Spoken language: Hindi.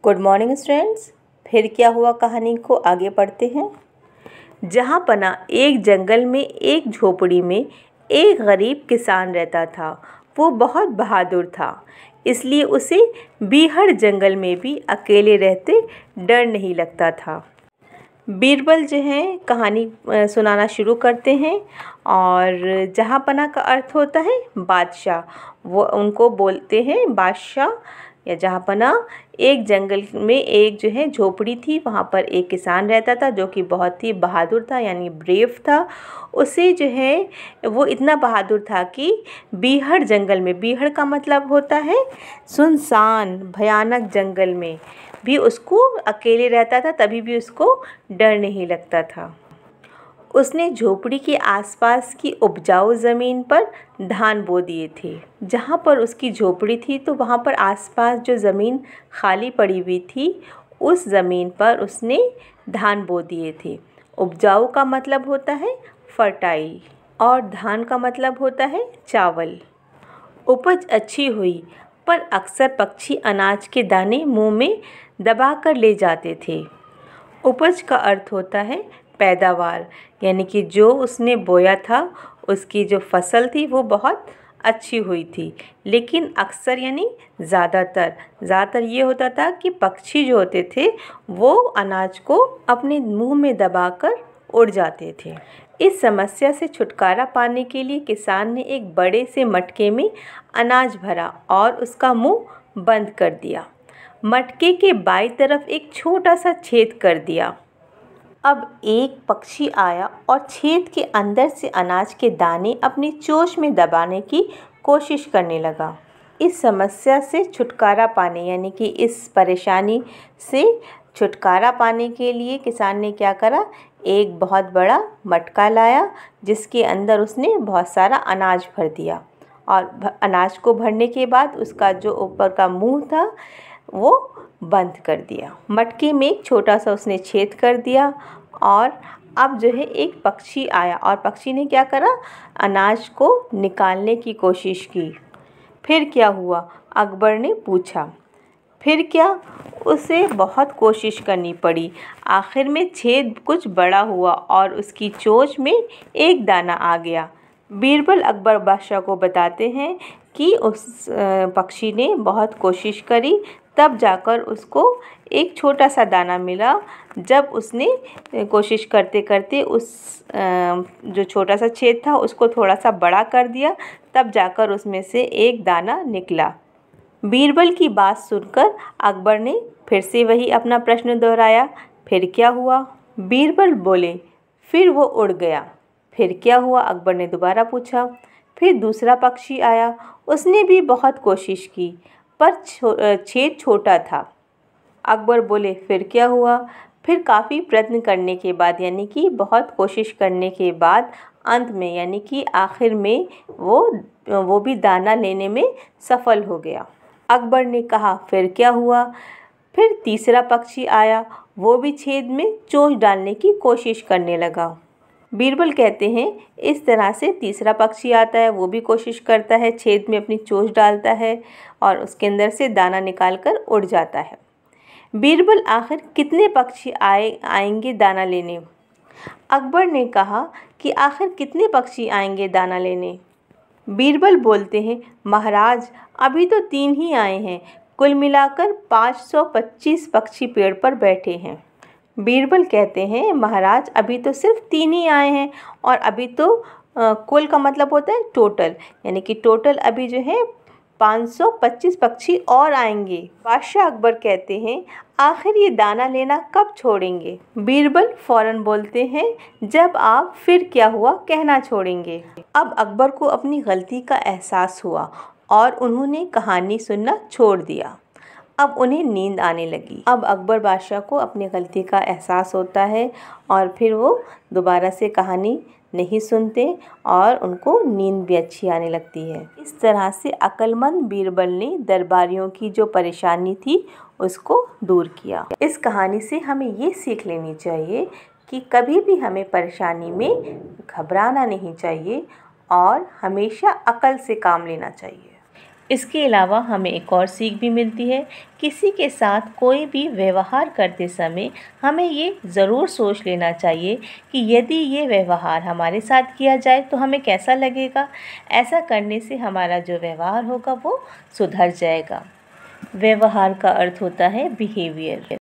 Good morning students. फिर क्या हुआ कहानी को आगे पढ़ते हैं। जहाँ पना एक जंगल में एक झोपड़ी में एक गरीब किसान रहता था। वो बहुत बहादुर था, इसलिए उसे बीहड़ जंगल में भी अकेले रहते डर नहीं लगता था। बीरबल जो है कहानी सुनाना शुरू करते हैं। और जहाँ पना का अर्थ होता है बादशाह। वो उनको बोलते हैं बादशाह या जहाँ पना। एक जंगल में एक जो है झोपड़ी थी, वहाँ पर एक किसान रहता था जो कि बहुत ही बहादुर था, यानी ब्रेव था। उसे जो है वो इतना बहादुर था कि बीहड़ जंगल में, बीहड़ का मतलब होता है सुनसान भयानक जंगल में भी उसको अकेले रहता था, तभी भी उसको डर नहीं लगता था। उसने झोपड़ी के आसपास की उपजाऊ ज़मीन पर धान बो दिए थे। जहाँ पर उसकी झोपड़ी थी तो वहाँ पर आसपास जो ज़मीन खाली पड़ी हुई थी, उस ज़मीन पर उसने धान बो दिए थे। उपजाऊ का मतलब होता है फर्टाइल और धान का मतलब होता है चावल। उपज अच्छी हुई, पर अक्सर पक्षी अनाज के दाने मुंह में दबा कर ले जाते थे। उपज का अर्थ होता है पैदावार, यानी कि जो उसने बोया था उसकी जो फसल थी वो बहुत अच्छी हुई थी, लेकिन अक्सर यानी ज़्यादातर ये होता था कि पक्षी जो होते थे वो अनाज को अपने मुंह में दबाकर उड़ जाते थे। इस समस्या से छुटकारा पाने के लिए किसान ने एक बड़े से मटके में अनाज भरा और उसका मुंह बंद कर दिया। मटके के बाईं तरफ एक छोटा सा छेद कर दिया। अब एक पक्षी आया और छेद के अंदर से अनाज के दाने अपनी चोंच में दबाने की कोशिश करने लगा। इस समस्या से छुटकारा पाने, यानी कि इस परेशानी से छुटकारा पाने के लिए किसान ने क्या करा, एक बहुत बड़ा मटका लाया जिसके अंदर उसने बहुत सारा अनाज भर दिया। और अनाज को भरने के बाद उसका जो ऊपर का मुंह था वो बंद कर दिया। मटके में एक छोटा सा उसने छेद कर दिया और अब जो है एक पक्षी आया और पक्षी ने क्या करा, अनाज को निकालने की कोशिश की। फिर क्या हुआ, अकबर ने पूछा। फिर क्या, उसे बहुत कोशिश करनी पड़ी। आखिर में छेद कुछ बड़ा हुआ और उसकी चोंच में एक दाना आ गया। बीरबल अकबर बादशाह को बताते हैं कि उस पक्षी ने बहुत कोशिश करी, तब जाकर उसको एक छोटा सा दाना मिला। जब उसने कोशिश करते करते उस जो छोटा सा छेद था उसको थोड़ा सा बड़ा कर दिया, तब जाकर उसमें से एक दाना निकला। बीरबल की बात सुनकर अकबर ने फिर से वही अपना प्रश्न दोहराया, फिर क्या हुआ? बीरबल बोले, फिर वो उड़ गया। फिर क्या हुआ? अकबर ने दोबारा पूछा। फिर दूसरा पक्षी आया, उसने भी बहुत कोशिश की, पर छेद छोटा था। अकबर बोले, फिर क्या हुआ? फिर काफ़ी प्रयत्न करने के बाद, यानी कि बहुत कोशिश करने के बाद अंत में, यानी कि आखिर में वो भी दाना लेने में सफल हो गया। अकबर ने कहा, फिर क्या हुआ? फिर तीसरा पक्षी आया, वो भी छेद में चोंच डालने की कोशिश करने लगा। बीरबल कहते हैं, इस तरह से तीसरा पक्षी आता है, वो भी कोशिश करता है, छेद में अपनी चोंच डालता है और उसके अंदर से दाना निकालकर उड़ जाता है। बीरबल, आखिर कितने पक्षी आएंगे दाना लेने? अकबर ने कहा कि आखिर कितने पक्षी आएंगे दाना लेने? बीरबल बोलते हैं, महाराज अभी तो 3 ही आए हैं, कुल मिलाकर 525 पक्षी पेड़ पर बैठे हैं। बीरबल कहते हैं, महाराज अभी तो सिर्फ 3 ही आए हैं और अभी तो कुल का मतलब होता है टोटल, यानी कि टोटल अभी जो है 525 पक्षी और आएंगे। बादशाह अकबर कहते हैं, आखिर ये दाना लेना कब छोड़ेंगे? बीरबल फौरन बोलते हैं, जब आप फिर क्या हुआ कहना छोड़ेंगे। अब अकबर को अपनी गलती का एहसास हुआ और उन्होंने कहानी सुनना छोड़ दिया। अब उन्हें नींद आने लगी। अब अकबर बादशाह को अपनी गलती का एहसास होता है और फिर वो दोबारा से कहानी नहीं सुनते और उनको नींद भी अच्छी आने लगती है। इस तरह से अक्लमंद बीरबल ने दरबारियों की जो परेशानी थी उसको दूर किया। इस कहानी से हमें ये सीख लेनी चाहिए कि कभी भी हमें परेशानी में घबराना नहीं चाहिए और हमेशा अक्ल से काम लेना चाहिए। इसके अलावा हमें एक और सीख भी मिलती है, किसी के साथ कोई भी व्यवहार करते समय हमें ये ज़रूर सोच लेना चाहिए कि यदि ये व्यवहार हमारे साथ किया जाए तो हमें कैसा लगेगा। ऐसा करने से हमारा जो व्यवहार होगा वो सुधर जाएगा। व्यवहार का अर्थ होता है बिहेवियर।